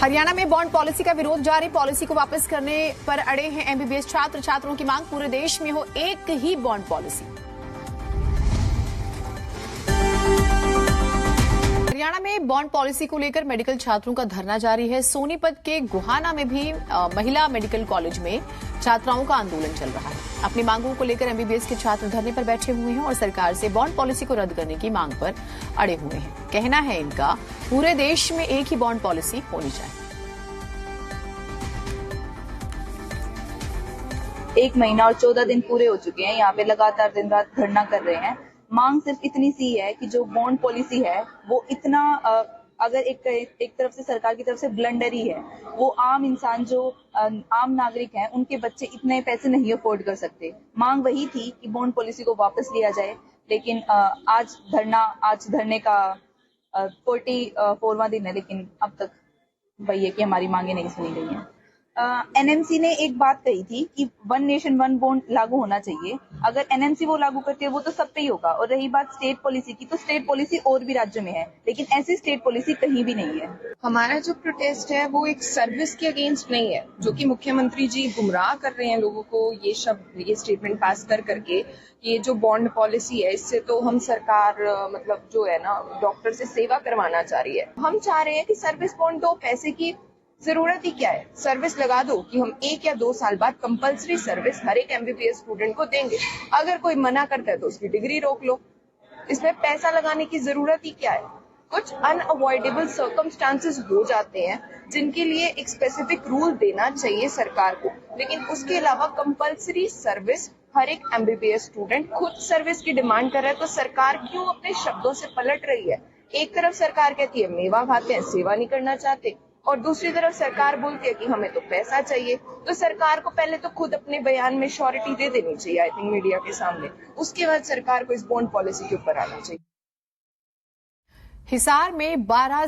हरियाणा में bond policy का विरोध जारी। पॉलिसी को वापस करने पर अड़े हैं एमबीबीएस छात्र। छात्रों की मांग, पूरे देश में हो एक ही बॉन्ड पॉलिसी। हरियाणा में बॉन्ड पॉलिसी को लेकर मेडिकल छात्रों का धरना जारी है। सोनीपत के गुहाना में भी महिला मेडिकल कॉलेज में छात्राओं का आंदोलन चल रहा है। अपनी मांगों को लेकर एमबीबीएस के छात्र धरने पर बैठे हुए हैं और सरकार से बॉन्ड पॉलिसी को रद्द करने की मांग पर अड़े हुए हैं। कहना है इनका, पूरे देश में एक ही बॉन्ड पॉलिसी होनी चाहिए। 1 महीना और 14 दिन पूरे हो चुके हैं। यहाँ पे लगातार दिन रात धरना कर रहे हैं। मांग सिर्फ इतनी सी है कि जो बॉन्ड पॉलिसी है वो इतना अगर एक तरफ से सरकार की तरफ से ब्लंडर ही है। वो आम इंसान जो आम नागरिक हैं, उनके बच्चे इतने पैसे नहीं अफोर्ड कर सकते। मांग वही थी कि बॉन्ड पॉलिसी को वापस लिया जाए, लेकिन आज धरने का 44वां दिन है, लेकिन अब तक वही है कि हमारी मांगे नहीं सुनी गई हैं। एनएमसी ने एक बात कही थी कि 1 नेशन 1 बॉन्ड लागू होना चाहिए। अगर एनएमसी वो लागू करती है वो तो सब पे ही होगा। और रही बात स्टेट पॉलिसी की, तो स्टेट पॉलिसी और भी राज्यों में है, लेकिन ऐसी स्टेट पॉलिसी कहीं भी नहीं है। हमारा जो प्रोटेस्ट है वो एक सर्विस के अगेंस्ट नहीं है, जो कि मुख्यमंत्री जी गुमराह कर रहे हैं लोगों को ये स्टेटमेंट पास करके। ये जो बॉन्ड पॉलिसी है, इससे तो हम सरकार मतलब जो है ना डॉक्टर से सेवा करवाना चाह रही है। हम चाह रहे हैं कि सर्विस बॉन्ड दो, पैसे की जरूरत ही क्या है, सर्विस लगा दो कि हम 1 या 2 साल बाद कंपलसरी सर्विस हर एक एमबीबीएस स्टूडेंट को देंगे। अगर कोई मना करता है तो उसकी डिग्री रोक लो। इसमें पैसा लगाने की जरूरत ही क्या है। कुछ अनअवॉइडेबल सर्कमस्टांसेस हो जाते हैं जिनके लिए एक स्पेसिफिक रूल देना चाहिए सरकार को, लेकिन उसके अलावा कंपलसरी सर्विस हर एक एमबीबीएस स्टूडेंट खुद सर्विस की डिमांड कर रहा है, तो सरकार क्यों अपने शब्दों से पलट रही है। एक तरफ सरकार कहती है मेवा खाते हैं, सेवा नहीं करना चाहते, और दूसरी तरफ सरकार बोलती है कि हमें तो पैसा चाहिए। तो सरकार को पहले तो खुद अपने बयान में श्योरिटी दे देनी चाहिए, आई थिंक, मीडिया के सामने। उसके बाद सरकार को इस बॉन्ड पॉलिसी के ऊपर आना चाहिए। हिसार में 12